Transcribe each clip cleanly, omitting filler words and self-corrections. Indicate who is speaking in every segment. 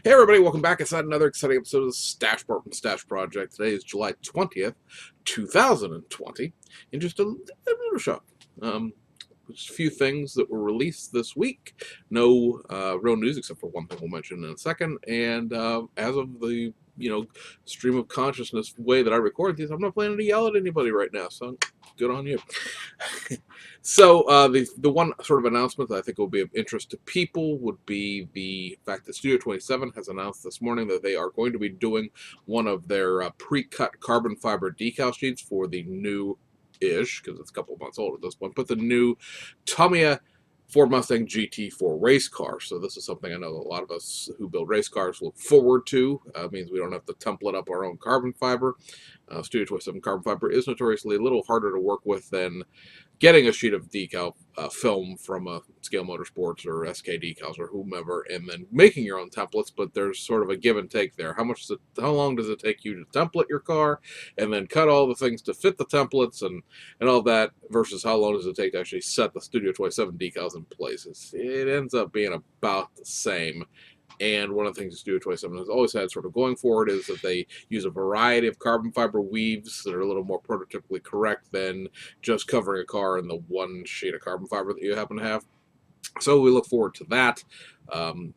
Speaker 1: Hey everybody, welcome back inside another exciting episode of the Stash Barton Stash Project. Today is July 20th, 2020, and just a little show. Just a few things that were released this week. No real news except for one thing we'll mention in a second. And as of the stream of consciousness way that I record these, I'm not planning to yell at anybody right now, so good on you. So the one sort of announcement that I think will be of interest to people would be the fact that Studio 27 has announced this morning that they are going to be doing one of their pre-cut carbon fiber decal sheets for the new-ish, because it's a couple of months old at this point, but the new Tamiya Ford Mustang GT4 race car. So this is something I know a lot of us who build race cars look forward to. It means we don't have to template up our own carbon fiber. Studio 27 carbon fiber is notoriously a little harder to work with than getting a sheet of decal film from a Scale Motorsports or SK Decals or whomever, and then making your own templates. But there's sort of a give and take there. How long does it take you to template your car, and then cut all the things to fit the templates and all that, versus how long does it take to actually set the Studio 27 decals in place? It ends up being about the same. And one of the things Studio 27 has always had sort of going for it is that they use a variety of carbon fiber weaves that are a little more prototypically correct than just covering a car in the one sheet of carbon fiber that you happen to have. So we look forward to that.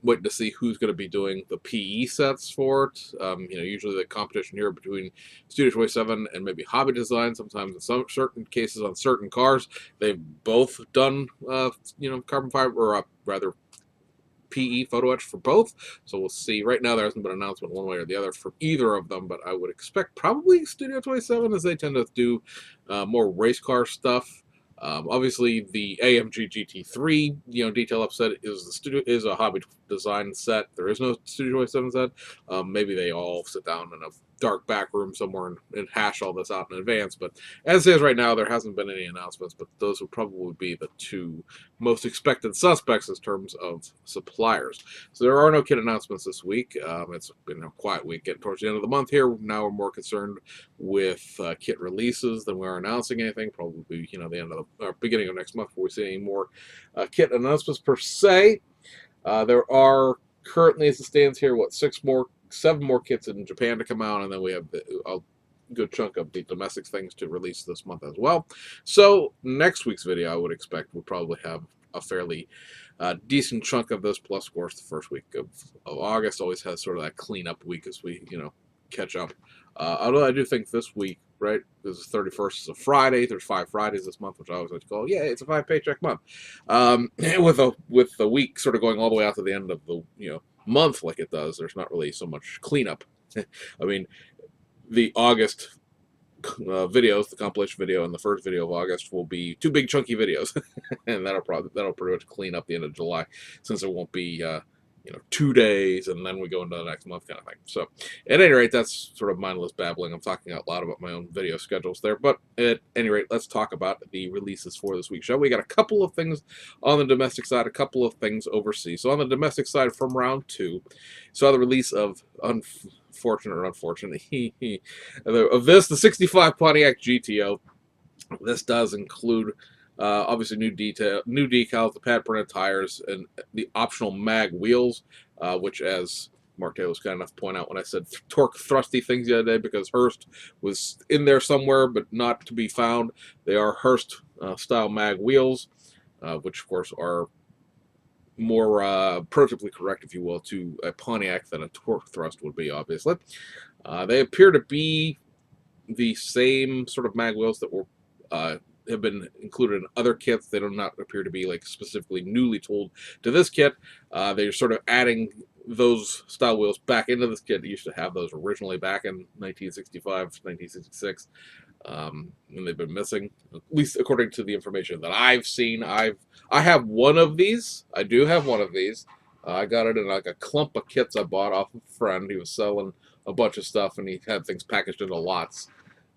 Speaker 1: Waiting to see who's going to be doing the PE sets for it. Usually the competition here between Studio 27 and maybe Hobby Design. Sometimes in some certain cases on certain cars, they've both done carbon fiber, or rather PE photo etch for both, so we'll see. Right now there hasn't been an announcement one way or the other for either of them, but I would expect probably Studio 27, as they tend to do more race car stuff. Obviously the AMG GT3 detail up set is a Hobby Design set. There is no Studio 27 set. Maybe they all sit down in a dark back room somewhere and hash all this out in advance, but as is right now, there hasn't been any announcements, but those would probably be the two most expected suspects in terms of suppliers. So there are no kit announcements this week. It's been a quiet week getting towards the end of the month here. Now we're more concerned with kit releases than we are announcing anything. Probably the end of the beginning of next month before we see any more kit announcements per se. There are currently, as it stands here, 7 more kits in Japan to come out, and then we have a good chunk of the domestic things to release this month as well. So next week's video, I would expect, will probably have a fairly decent chunk of this, plus of course the first week of August always has sort of that cleanup week as we catch up. Although I do think this week, right, this is 31st, is a Friday. There's 5 Fridays this month, which I always like to call, yeah, it's a 5 paycheck month. With the week sort of going all the way out to the end of the month like it does, there's not really so much cleanup. I mean, the August videos, the compilation video and the first video of August, will be 2 big chunky videos, and that'll pretty much clean up the end of July, since it won't be 2 days and then we go into the next month kind of thing. So at any rate, that's sort of mindless babbling. I'm talking out loud about my own video schedules there, but at any rate, let's talk about the releases for this week's show. We got a couple of things on the domestic side, a couple of things overseas. So on the domestic side, from round 2, saw the release of unfortunately of the 65 Pontiac GTO. This does include obviously new decals, the pad printed tires, and the optional mag wheels, which, as Mark Taylor was kind enough to point out when I said torque thrusty things the other day, because Hurst was in there somewhere but not to be found. They are Hurst style mag wheels, which of course are more prototypically correct, if you will, to a Pontiac than a torque thrust would be, obviously. They appear to be the same sort of mag wheels that were have been included in other kits. They do not appear to be like specifically newly tooled to this kit. They're sort of adding those style wheels back into this kit. They used to have those originally back in 1965, 1966. And they've been missing, at least according to the information that I've seen. I have one of these. I do have one of these. I got it in like a clump of kits I bought off a friend. He was selling a bunch of stuff, and he had things packaged into lots.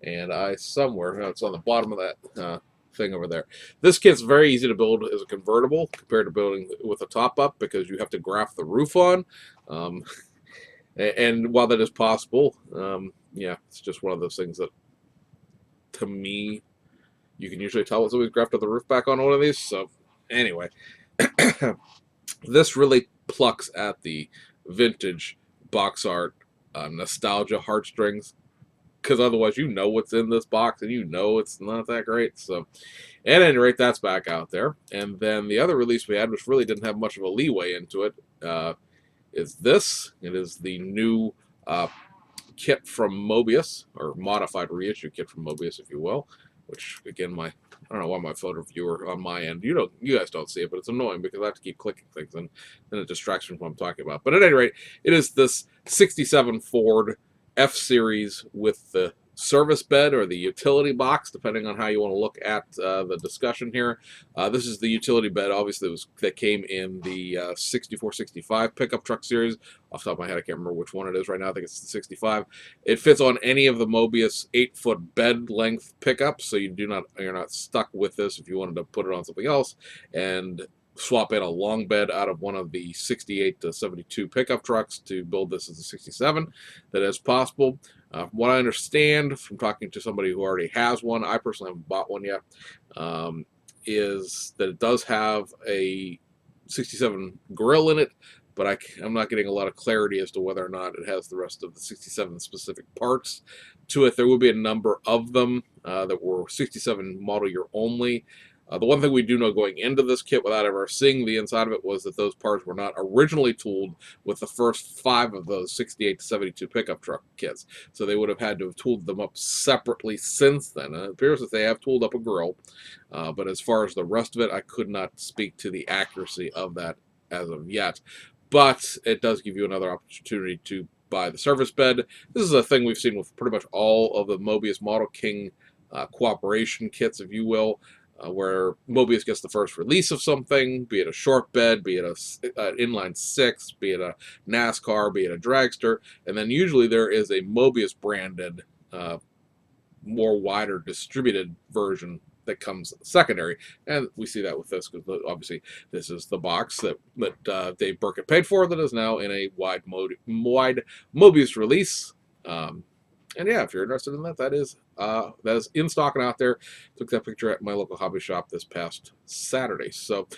Speaker 1: And somewhere, it's on the bottom of that thing over there. This kit's very easy to build as a convertible compared to building with a top-up, because you have to graft the roof on. And while that is possible, yeah, it's just one of those things that, to me, you can usually tell when somebody's grafted the roof back on one of these. So anyway, this really plucks at the vintage box art, nostalgia heartstrings, because otherwise you know what's in this box and you know it's not that great. So at any rate, that's back out there. And then the other release we had, which really didn't have much of a leeway into it, is this. It is the new kit from Mobius, or modified reissue kit from Mobius, if you will. Which again, I don't know why my photo viewer on my end, you guys don't see it, but it's annoying because I have to keep clicking things and then it distracts me from what I'm talking about. But at any rate, it is this 67 Ford F Series with the service bed or the utility box, depending on how you want to look at the discussion here. This is the utility bed, obviously, that came in the 6465 pickup truck series. Off the top of my head, I can't remember which one it is right now. I think it's the 65. It fits on any of the Mobius 8-foot bed length pickups, so you're not stuck with this if you wanted to put it on something else and swap in a long bed out of one of the 68 to 72 pickup trucks to build this as a 67. That is possible. What I understand from talking to somebody who already has one, I personally haven't bought one yet, is that it does have a 67 grill in it, but I'm not getting a lot of clarity as to whether or not it has the rest of the 67 specific parts to it. There will be a number of them that were 67 model year only. The one thing we do know going into this kit without ever seeing the inside of it was that those parts were not originally tooled with the first 5 of those 68 to 72 pickup truck kits. So they would have had to have tooled them up separately since then. And it appears that they have tooled up a grill. But as far as the rest of it, I could not speak to the accuracy of that as of yet. But it does give you another opportunity to buy the service bed. This is a thing we've seen with pretty much all of the Mobius Model King cooperation kits, if you will. Where Mobius gets the first release of something, be it a short bed, be it an inline 6, be it a NASCAR, be it a dragster, and then usually there is a Mobius branded, more wider distributed version that comes secondary, and we see that with this because obviously this is the box that Dave Burkett paid for that is now in a wide Mobius release. And yeah, if you're interested in that, that is in stock and out there. Took that picture at my local hobby shop this past Saturday. So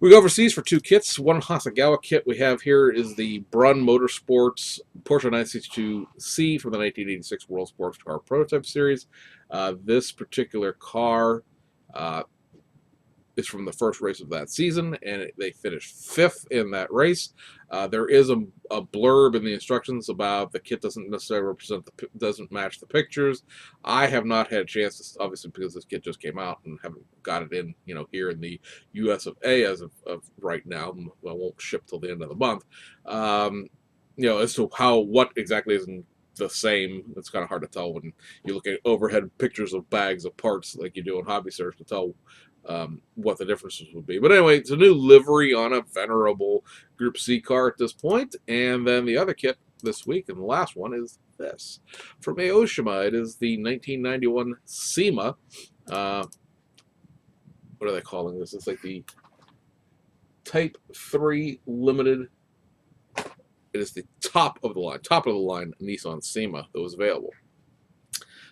Speaker 1: we go overseas for 2 kits. One Hasegawa kit we have here is the Brunn Motorsports Porsche 962C from the 1986 World Sports Car Prototype Series. This particular car is from the first race of that season, and they finished 5th in that race. There is a blurb in the instructions about the kit doesn't necessarily doesn't match the pictures. I have not had a chance to, obviously, because this kit just came out and haven't got it in, here in the U.S. of A. as of right now. Well, won't ship till the end of the month. As to what exactly isn't the same. It's kind of hard to tell when you look at overhead pictures of bags of parts like you do in Hobby Search to tell what the differences would be. But anyway, it's a new livery on a venerable Group C car at this point. And then the other kit this week, and the last one, is this. From Aoshima, it is the 1991 SEMA. What are they calling this? It's like the Type 3 Limited. It is the top of the line Nissan SEMA that was available.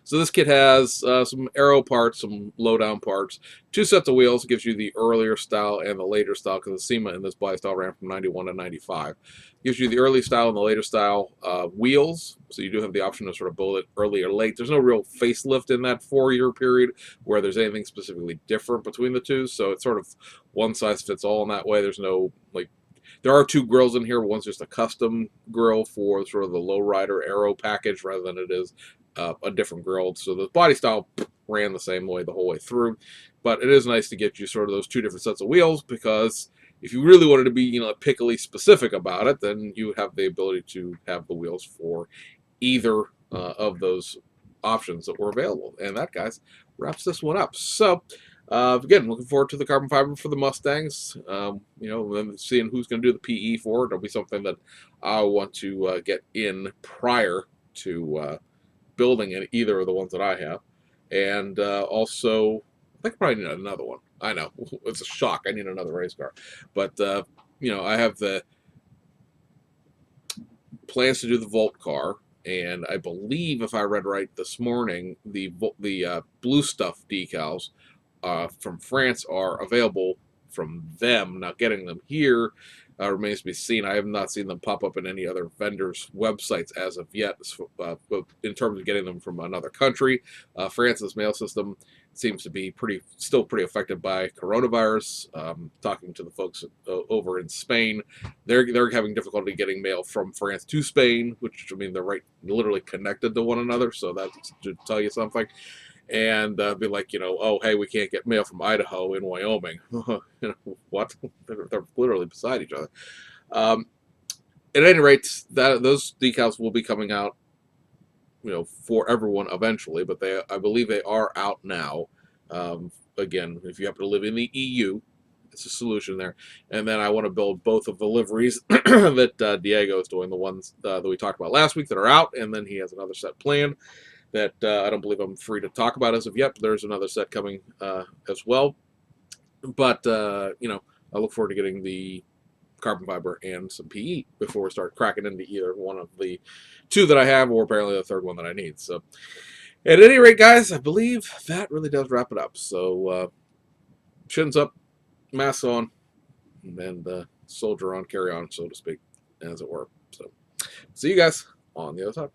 Speaker 1: So this kit has some aero parts, some low-down parts, 2 sets of wheels. It gives you the earlier style and the later style, because the SEMA in this body style ran from 91 to 95. It gives you the early style and the later style wheels, so you do have the option to sort of build it early or late. There's no real facelift in that 4-year period where there's anything specifically different between the two, so it's sort of one size fits all in that way. There's no, there are 2 grills in here. One's just a custom grill for sort of the lowrider aero package rather than it is a different grill. So the body style ran the same way the whole way through. But it is nice to get you sort of those 2 different sets of wheels, because if you really wanted to be, pickily specific about it, then you have the ability to have the wheels for either of those options that were available. And that, guys, wraps this one up. So again, looking forward to the carbon fiber for the Mustangs. And seeing who's going to do the PE for it. It'll be something that I want to get in prior to building in either of the ones that I have. And also, I think I probably need another one. I know, it's a shock. I need another race car. But, I have the plans to do the Volt car. And I believe, if I read right this morning, the blue stuff decals from France are available from them. Now, getting them here remains to be seen. I have not seen them pop up in any other vendors' websites as of yet, but in terms of getting them from another country. France's mail system seems to be still pretty affected by coronavirus. Talking to the folks over in Spain, they're having difficulty getting mail from France to Spain, which, I mean, they're literally connected to one another, so that should tell you something. And be like, oh, hey, we can't get mail from Idaho in Wyoming. What? They're literally beside each other. At any rate, those decals will be coming out, for everyone eventually, but I believe they are out now. Again, if you happen to live in the EU, it's a solution there. And then I want to build both of the liveries that Diego is doing, the ones that we talked about last week that are out, and then he has another set planned that I don't believe I'm free to talk about as of yet, but there's another set coming as well. But, I look forward to getting the carbon fiber and some PE before we start cracking into either one of the two that I have, or apparently the third one that I need. So at any rate, guys, I believe that really does wrap it up. So shins up, masks on, and soldier on, carry on, so to speak, as it were. So see you guys on the other side.